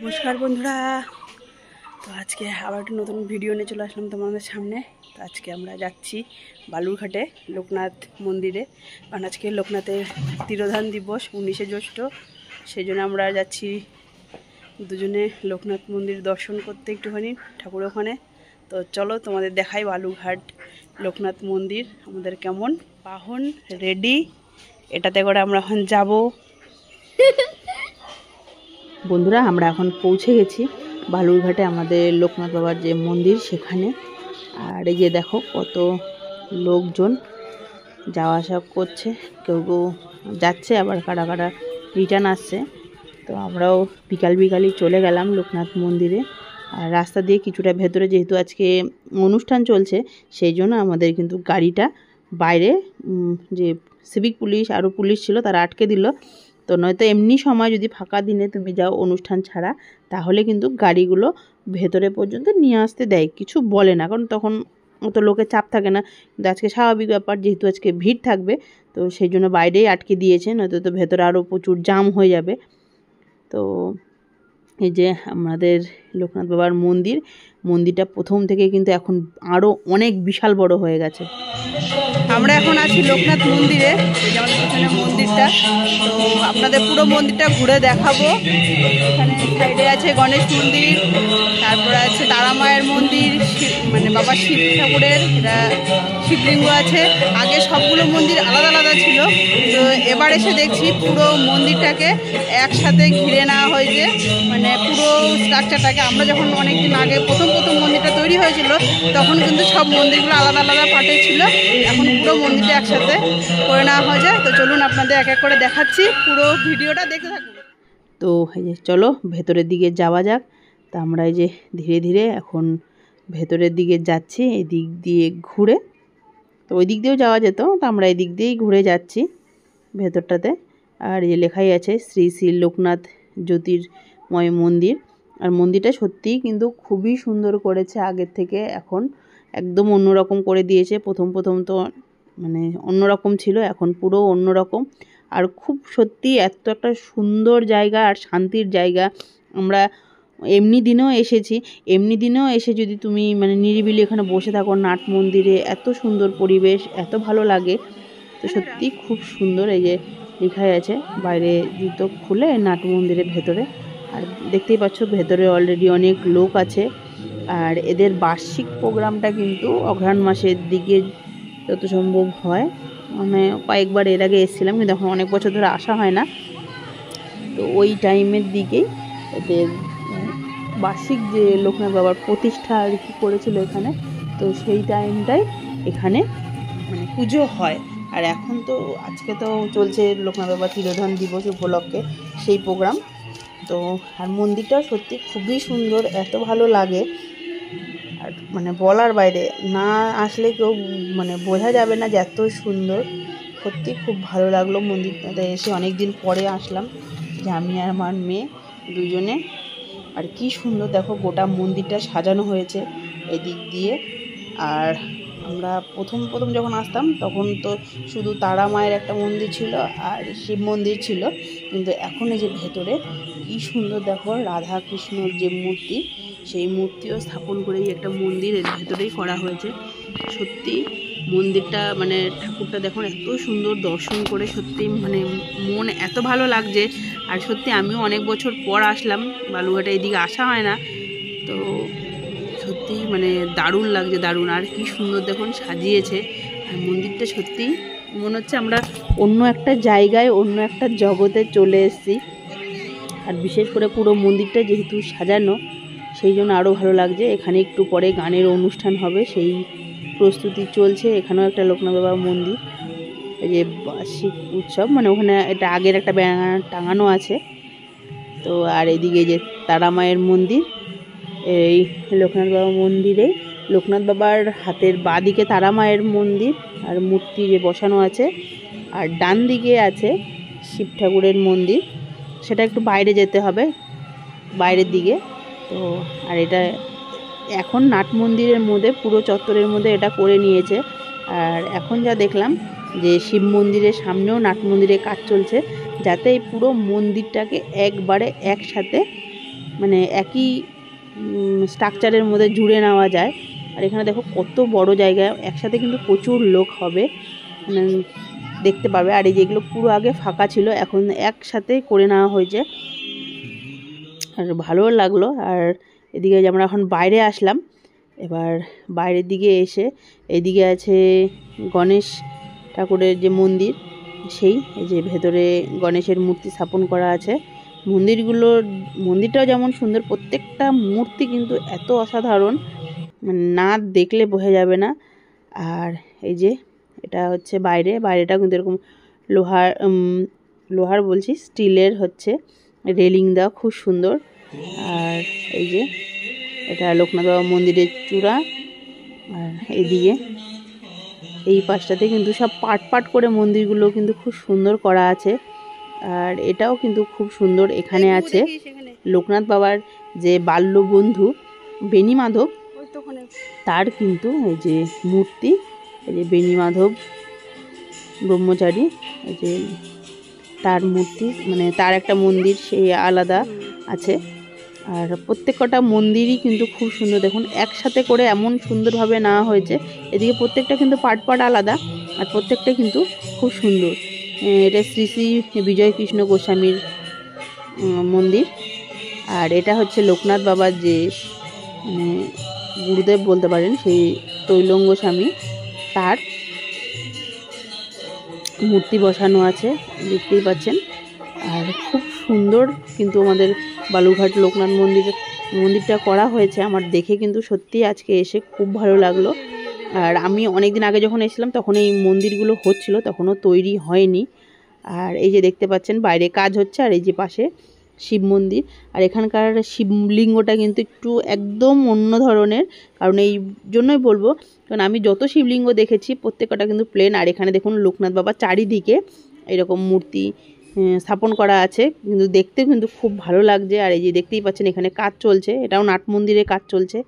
নমস্কার বন্ধুরা। তো আজকে আবার একটা নতুন ভিডিও নিয়ে চলে আসলাম তোমাদের সামনে। তো আজকে আমরা যাচ্ছি বালুরঘাটে লোকনাথ মন্দিরে, কারণ আজকে লোকনাথের তিরোধান দিবস 19শে জ্যৈষ্ঠ। সেই জন্য আমরা যাচ্ছি দুজনে লোকনাথ মন্দির দর্শন করতে, একটুখানি ঠাকুর ওখানে। তো চলো তোমাদের দেখাই বালুরঘাট লোকনাথ মন্দির আমাদের কেমন। বাহন রেডি, এটাতে করে আমরা এখন যাবো। বন্ধুরা, আমরা এখন পৌঁছে গেছি বালুরঘাটে, আমাদের লোকনাথ বাবার যে মন্দির সেখানে। আর এই যে দেখো কত লোকজন যাওয়া আসা করছে, কেউ কেউ যাচ্ছে, আবার কারা কারা রিটার্ন আসছে। তো আমরাও বিকালই চলে গেলাম লোকনাথ মন্দিরে। আর রাস্তা দিয়ে কিছুটা ভেতরে, যেহেতু আজকে অনুষ্ঠান চলছে সেই জন্য আমাদের কিন্তু গাড়িটা বাইরে, যে সিভিক পুলিশ আরও পুলিশ ছিল তারা আটকে দিল। তো নয়তো এমনি সময় যদি ফাঁকা দিনে তুমি যাও অনুষ্ঠান ছাড়া, তাহলে কিন্তু গাড়িগুলো ভেতরে পর্যন্ত নিয়ে আসতে দেয়, কিছু বলে না, কারণ তখন অত লোকের চাপ থাকে না। কিন্তু আজকে স্বাভাবিক ব্যাপার, যেহেতু আজকে ভিড় থাকবে, তো সেই জন্য বাইরেই আটকে দিয়েছে, নয়তো তো ভেতরে আরও প্রচুর জাম হয়ে যাবে। তো এই যে আমাদের লোকনাথ বাবার মন্দিরটা প্রথম থেকে কিন্তু এখন আরও অনেক বিশাল বড় হয়ে গেছে। আমরা এখন আছি লোকনাথ মন্দিরে, এই যে আমাদের পিছনে মন্দিরটা। তো আপনাদের পুরো মন্দিরটা ঘুরে দেখাবো। এখানে সাইডে আছে গণেশ মন্দির, তারপরে আছে তারা মায়ের মন্দির, মানে বাবা শিব ঠাকুরের এটা শিবলিঙ্গ আছে। আগে সবগুলো মন্দির আলাদা আলাদা ছিল, তো এবার এসে দেখছি পুরো মন্দিরটাকে একসাথে ঘিরে নেওয়া হয়েছে, মানে পুরো স্ট্রাকচারটাকে। আমরা যখন অনেকদিন আগে প্রথম মন্দিরটা তৈরি হয়েছিল, তখন কিন্তু সব মন্দিরগুলো আলাদা আলাদা পার্টে ছিল, এখন পুরো মন্দিরটা একসাথে করে নেওয়া হয়ে যায়। তো চলুন আপনাদের এক এক করে দেখাচ্ছি, পুরো ভিডিওটা দেখতে থাকুন। তো এই যে চলো ভেতরের দিকে যাওয়া যাক। তা আমরা এই যে ধীরে ধীরে এখন ভেতরের দিকে যাচ্ছি, এই দিক দিয়ে ঘুরে। তো ওই দিক দিয়েও যাওয়া যেত, তো আমরা এই দিক দিয়েই ঘুরে যাচ্ছি ভেতরটাতে। আর এই লেখাই আছে শ্রী শ্রী লোকনাথ জ্যোতির্ময় মন্দির। আর মন্দিরটা সত্যিই কিন্তু খুবই সুন্দর করেছে, আগের থেকে এখন একদম অন্যরকম করে দিয়েছে। প্রথম তো মানে অন্যরকম ছিল, এখন পুরো অন্যরকম। আর খুব সত্যি এত একটা সুন্দর জায়গা আর শান্তির জায়গা। আমরা এমনি দিনেও এসে যদি তুমি মানে নিরিবিলি এখানে বসে থাকো নাট মন্দিরে, এত সুন্দর পরিবেশ, এত ভালো লাগে। তো সত্যি খুব সুন্দর। এই যে লেখাই আছে বাইরে জুতো খুলে নাট মন্দিরের ভেতরে। আর দেখতেই পাচ্ছ ভেতরে অলরেডি অনেক লোক আছে। আর এদের বার্ষিক প্রোগ্রামটা কিন্তু অঘ্রাণ মাসের দিকে যত সম্ভব হয়। মানে কয়েকবার এর আগে এসেছিলাম, কিন্তু এখন অনেক বছর ধরে আসা হয় না। তো ওই টাইমের দিকেই এদের বার্ষিক যে লোকনাথ বাবার প্রতিষ্ঠা আর কি করেছিল এখানে, তো সেই টাইমটাই এখানে মানে পুজো হয়। আর এখন তো আজকে তো চলছে লোকনাথ বাবার তিরোধান দিবস উপলক্ষে সেই প্রোগ্রাম। তো আর মন্দিরটা সত্যি খুবই সুন্দর, এত ভালো লাগে আর মানে বলার বাইরে, না আসলে কেউ মানে বোঝা যাবে না যে এত সুন্দর। সত্যি খুব ভালো লাগলো মন্দিরটাতে এসে, অনেক দিন পরে আসলাম, যে আমি আর আমার মেয়ে দুজনে। আর কি সুন্দর দেখো গোটা মন্দিরটা সাজানো হয়েছে এদিক দিয়ে। আর আমরা প্রথম যখন আসতাম তখন তো শুধু তারা মায়ের একটা মন্দির ছিল আর শিব মন্দির ছিল, কিন্তু এখন এই যে ভেতরে কি সুন্দর দেখো রাধা কৃষ্ণর যে মূর্তি, সেই মূর্তিও স্থাপন করেই একটা মন্দির এর ভেতরেই করা হয়েছে। সত্যি মন্দিরটা মানে ঠাকুরটা দেখুন এত সুন্দর, দর্শন করে সত্যি মানে মন এত ভালো লাগছে। আর সত্যি আমিও অনেক বছর পর আসলাম বালুরঘাটে, এদিকে আসা হয় না। তো সত্যি মানে দারুণ লাগছে, দারুণ। আর কি সুন্দর দেখুন সাজিয়েছে। আর মন্দিরটা সত্যি মনে হচ্ছে আমরা অন্য একটা জায়গায়, অন্য একটা জগতে চলে এসেছি। আর বিশেষ করে পুরো মন্দিরটা যেহেতু সাজানো, সেই জন্য আরও ভালো লাগছে। এখানে একটু পরে গানের অনুষ্ঠান হবে, সেই প্রস্তুতি চলছে। এখানেও একটা লোকনাথ বাবার মন্দির, এই যে বার্ষিক উৎসব, মানে ওখানে এটা আগের একটা ব্যানার টাঙানো আছে। তো আর এদিকে যে তারা মায়ের মন্দির, এই লোকনাথ বাবার মন্দিরে লোকনাথ বাবার হাতের বাঁ দিকে তারা মায়ের মন্দির আর মূর্তি যে বসানো আছে, আর ডান দিকে আছে শিব ঠাকুরের মন্দির। সেটা একটু বাইরে যেতে হবে, বাইরের দিকে। তো আর এটা এখন নাট মন্দিরের মধ্যে, পুরো চত্বরের মধ্যে এটা করে নিয়েছে। আর এখন যা দেখলাম যে শিব মন্দিরের সামনেও নাট মন্দিরে কাজ চলছে, যাতে এই পুরো মন্দিরটাকে একবারে একসাথে মানে একই স্ট্রাকচারের মধ্যে জুড়ে নেওয়া যায়। আর এখানে দেখো কত বড় জায়গায় একসাথে কিন্তু প্রচুর লোক হবে, মানে দেখতে পাবে। আর এই যেগুলো পুরো আগে ফাঁকা ছিল এখন একসাথে করে নেওয়া হয়েছে, আর ভালো লাগলো। আর এদিকে আমরা এখন বাইরে আসলাম, এবার বাইরের দিকে এসে এদিকে আছে গণেশ ঠাকুরের যে মন্দির, সেই এই যে ভেতরে গণেশের মূর্তি স্থাপন করা আছে। মন্দিরটাও যেমন সুন্দর, প্রত্যেকটা মূর্তি কিন্তু এত অসাধারণ, না দেখলে বোঝা যাবে না। আর এই যে এটা হচ্ছে বাইরেটা কিন্তু এরকম লোহার বলছি স্টিলের হচ্ছে রেলিং দেওয়া, খুব সুন্দর। আর এই যে এটা লোকনাথ বাবা মন্দিরের চূড়া। আর এইদিকে এই পাশটাতে কিন্তু সব পাট করে মন্দিরগুলো কিন্তু খুব সুন্দর করা আছে। আর এটাও কিন্তু খুব সুন্দর। এখানে আছে লোকনাথ বাবার যে বাল্য বন্ধু বেণী মাধব, তার কিন্তু এই যে মূর্তি, এই যে বেণী মাধব ব্রহ্মচারী, এই যে তার মূর্তি, মানে তার একটা মন্দির সেই আলাদা আছে। আর প্রত্যেকটা মন্দিরই কিন্তু খুব সুন্দর, দেখুন একসাথে করে এমন সুন্দরভাবে নেওয়া হয়েছে। এদিকে প্রত্যেকটা কিন্তু পাট আলাদা, আর প্রত্যেকটা কিন্তু খুব সুন্দর। এটা শ্রী শ্রী বিজয় কৃষ্ণ গোস্বামীর মন্দির। আর এটা হচ্ছে লোকনাথ বাবার যে গুরুদেব বলতে পারেন, সেই তৈলঙ্গ স্বামী, তার মূর্তি বসানো আছে, দেখতেই পাচ্ছেন। আর খুব সুন্দর কিন্তু আমাদের বালুরঘাট লোকনাথ মন্দিরটা করা হয়েছে। আমার দেখে কিন্তু সত্যি আজকে এসে খুব ভালো লাগলো। আর আমি অনেক দিন আগে যখন এসেছিলাম তখন এই মন্দিরগুলো হচ্ছিল, তখনও তৈরি হয়নি। আর এই যে দেখতে পাচ্ছেন বাইরে কাজ হচ্ছে, আর এই যে পাশে শিব মন্দির। আর এখানকার শিবলিঙ্গটা কিন্তু একটু একদম অন্য ধরনের, কারণ এই জন্যই বলবো, কারণ আমি যত শিবলিঙ্গ দেখেছি প্রত্যেকটা কিন্তু প্লেন। আর এখানে দেখুন লোকনাথ বাবা চারিদিকে এরকম মূর্তি স্থাপন করা আছে, কিন্তু দেখতে কিন্তু খুব ভালো লাগছে। আর এই যে দেখতেই পাচ্ছেন এখানে কাজ চলছে, এটাও নাট মন্দিরে কাজ চলছে।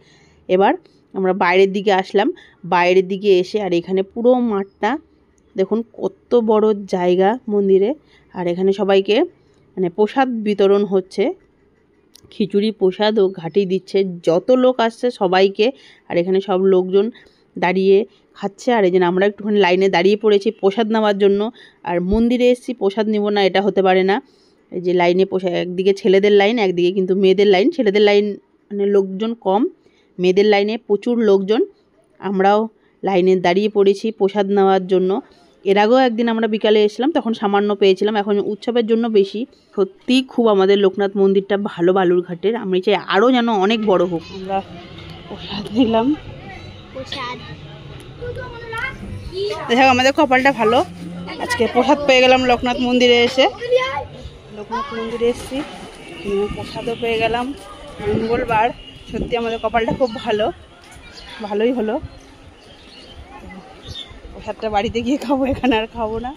এবার আমরা বাইরের দিকে আসলাম, বাইরের দিকে এসে আর এখানে পুরো মাঠটা দেখুন কত বড় জায়গা মন্দিরে। আর এখানে সবাইকে মানে প্রসাদ বিতরণ হচ্ছে, খিচুড়ি প্রসাদ ও ঘাটি দিচ্ছে যত লোক আসছে সবাইকে। আর এখানে সব লোকজন দাঁড়িয়ে খাচ্ছে। আর এই জন্য আমরা একটুখানি লাইনে দাঁড়িয়ে পড়েছি প্রসাদ নেওয়ার জন্য। আর মন্দিরে এসেছি প্রসাদ নেব না, এটা হতে পারে না। এই যে লাইনে একদিকে ছেলেদের লাইন, একদিকে কিন্তু মেয়েদের লাইন। ছেলেদের লাইন মানে লোকজন কম, মেয়েদের লাইনে প্রচুর লোকজন। আমরাও লাইনে দাঁড়িয়ে পড়েছি প্রসাদ নেওয়ার জন্য। এর আগেও একদিন আমরা বিকালে এসেছিলাম, তখন সামান্য পেয়েছিলাম, এখন উৎসবের জন্য বেশি। সত্যি খুব আমাদের লোকনাথ মন্দিরটা ভালো বালুরঘাটের, আমি চাই আরও যেন অনেক বড় হোক। আমরা প্রসাদ নিলাম, দেখো আমাদের কপালটা ভালো, আজকে প্রসাদ পেয়ে গেলাম লোকনাথ মন্দিরে এসে। লোকনাথ মন্দিরে এসেছি, প্রসাদও পেয়ে গেলাম মঙ্গলবার। সত্যি আমাদের কপালটা খুব ভালোই হলো। প্রসাদটা বাড়িতে গিয়ে খাবো, এখানে আর খাবো না।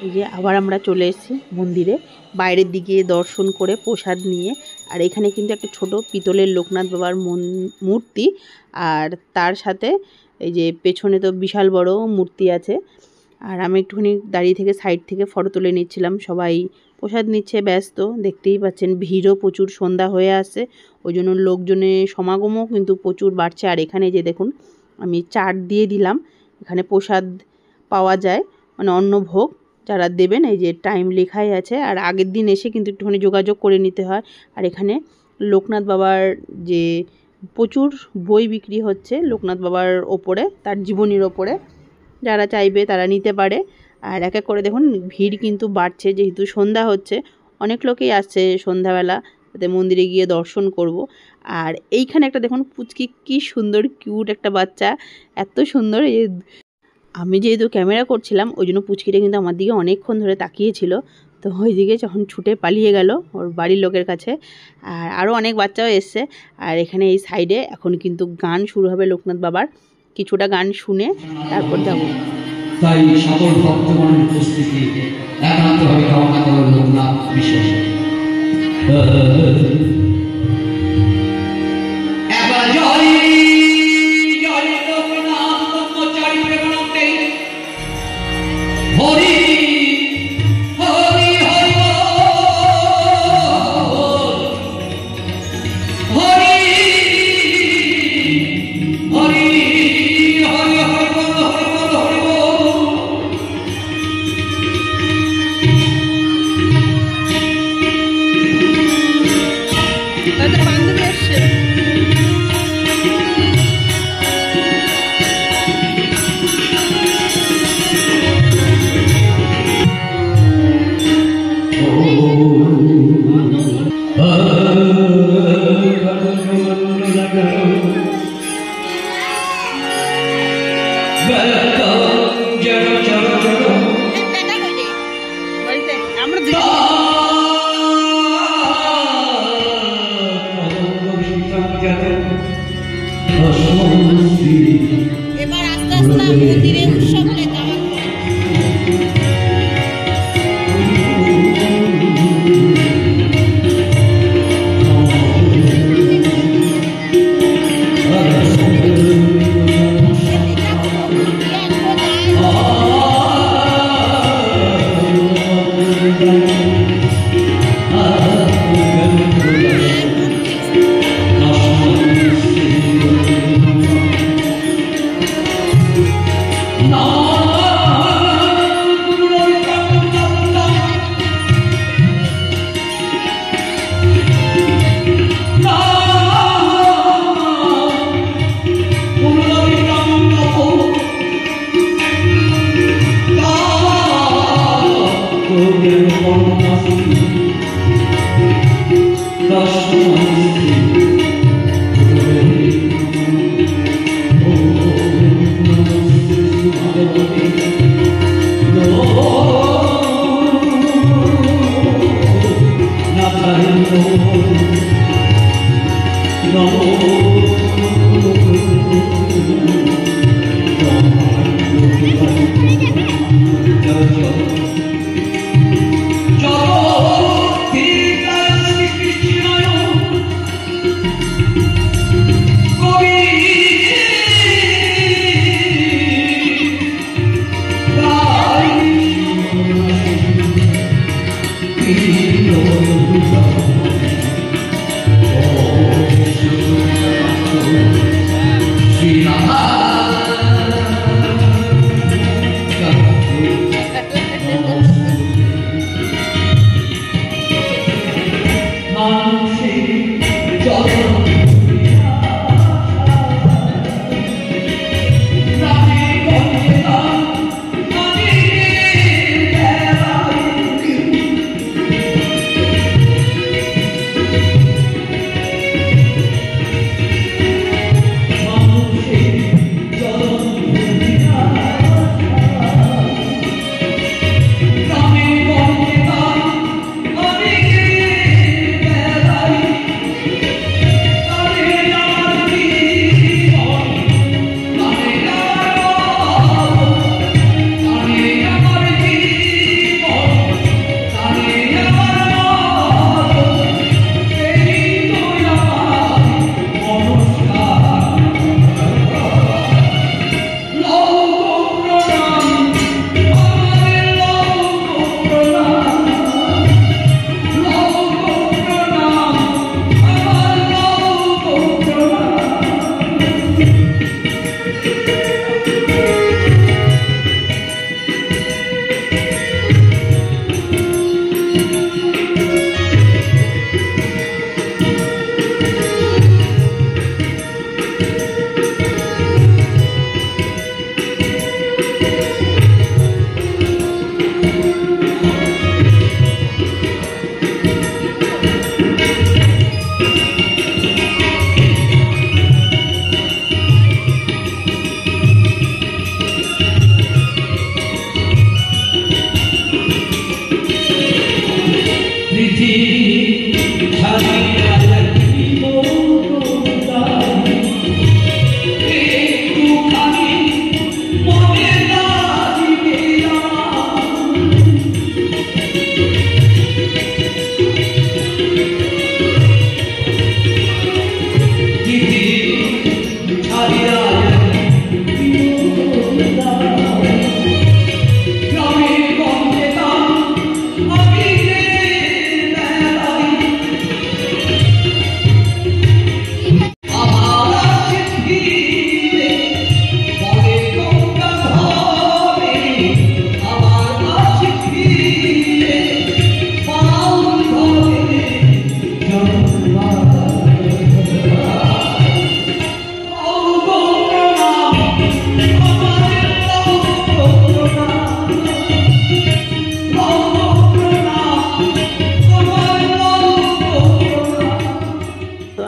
এই যে আবার আমরা চলে এসেছি মন্দিরে, বাইরের দিকে দর্শন করে প্রসাদ নিয়ে। আর এখানে কিন্তু একটা ছোট পিতলের লোকনাথ বাবার মূর্তি, আর তার সাথে এই যে পেছনে তো বিশাল বড় মূর্তি আছে। আর আমি একটুখানি দাঁড়িয়ে থেকে সাইড থেকে ফটো তুলে নিচ্ছিলাম, সবাই প্রসাদ নিচ্ছে ব্যস্ত, দেখতেই পাচ্ছেন ভিড়ও প্রচুর, সন্ধ্যা হয়ে আসছে, ওই জন্য লোকজনের সমাগমও কিন্তু প্রচুর বাড়ছে। আর এখানে যে দেখুন আমি চাট দিয়ে দিলাম, এখানে প্রসাদ পাওয়া যায়, মানে অন্নভোগ যারা দেবেন, এই যে টাইম লেখাই আছে। আর আগের দিন এসে কিন্তু একটুখানি যোগাযোগ করে নিতে হয়। আর এখানে লোকনাথ বাবার যে প্রচুর বই বিক্রি হচ্ছে লোকনাথ বাবার ওপরে, তার জীবনীর ওপরে, যারা চাইবে তারা নিতে পারে। আর এক এক করে দেখুন ভিড় কিন্তু বাড়ছে, যেহেতু সন্ধ্যা হচ্ছে, অনেক লোকেই আসছে সন্ধ্যাবেলা, যাতে মন্দিরে গিয়ে দর্শন করব। আর এইখানে একটা দেখুন পুচকি, কি সুন্দর কিউট একটা বাচ্চা, এত সুন্দর। আমি যেহেতু ক্যামেরা করছিলাম ওই জন্য পুচকিটা কিন্তু আমার দিকে অনেকক্ষণ ধরে তাকিয়েছিল, তো ওই দিকে যখন ছুটে পালিয়ে গেল ওর বাড়ির লোকের কাছে। আর আরও অনেক বাচ্চাও এসছে। আর এখানে এই সাইডে এখন কিন্তু গান শুরু হবে লোকনাথ বাবার, কিছুটা গান শুনে তারপর যাবো। তাই সকল ভক্তগণের উপস্থিতি একান্তভাবে কামনা করেন লোকনাথ বিশ্বাস। হরি হরি হরি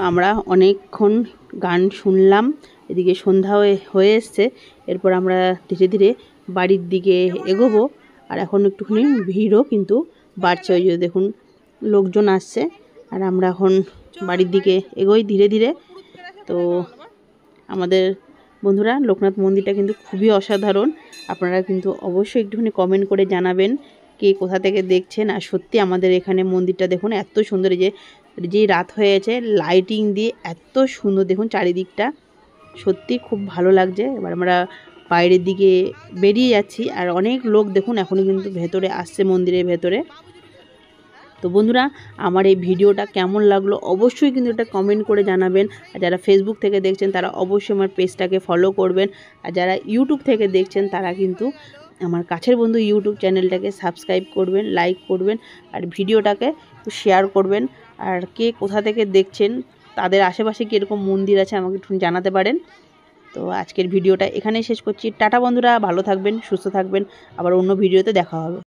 আমরা অনেকক্ষণ গান শুনলাম, এদিকে সন্ধ্যা হয়ে এসছে। এরপর আমরা ধীরে ধীরে বাড়ির দিকে এগোবো। আর এখন একটুখানি ভিড়ও কিন্তু বাড়ছে, ওই যে দেখুন লোকজন আসছে। আর আমরা এখন বাড়ির দিকে এগোই ধীরে ধীরে। তো আমাদের বন্ধুরা, লোকনাথ মন্দিরটা কিন্তু খুবই অসাধারণ। আপনারা কিন্তু অবশ্যই একটুখানি কমেন্ট করে জানাবেন কে কোথা থেকে দেখছেন। আর সত্যি আমাদের এখানে মন্দিরটা দেখুন এত সুন্দর, যে রাত হয়েছে লাইটিং দিয়ে এত সুন্দর দেখুন চারিদিকটা, সত্যি খুব ভালো লাগছে। এবার আমরা বাইরের দিকে বেরিয়ে যাচ্ছি। আর অনেক লোক দেখুন এখনও কিন্তু ভেতরে আসছে মন্দিরের ভেতরে। তো বন্ধুরা, আমার এই ভিডিওটা কেমন লাগলো অবশ্যই কিন্তু এটা কমেন্ট করে জানাবেন। আর যারা ফেসবুক থেকে দেখছেন তারা অবশ্যই আমার পেজটাকে ফলো করবেন। আর যারা ইউটিউব থেকে দেখছেন তারা কিন্তু আমার কাছের বন্ধু ইউটিউব চ্যানেলটাকে সাবস্ক্রাইব করবেন, লাইক করবেন, আর ভিডিওটাকে শেয়ার করবেন। আর কে কোথা থেকে দেখছেন, তাদের আশেপাশে কীরকম মন্দির আছে আমাকে একটু জানাতে পারেন। তো আজকের ভিডিওটা এখানেই শেষ করছি। টাটা বন্ধুরা, ভালো থাকবেন, সুস্থ থাকবেন, আবার অন্য ভিডিওতে দেখা হবে।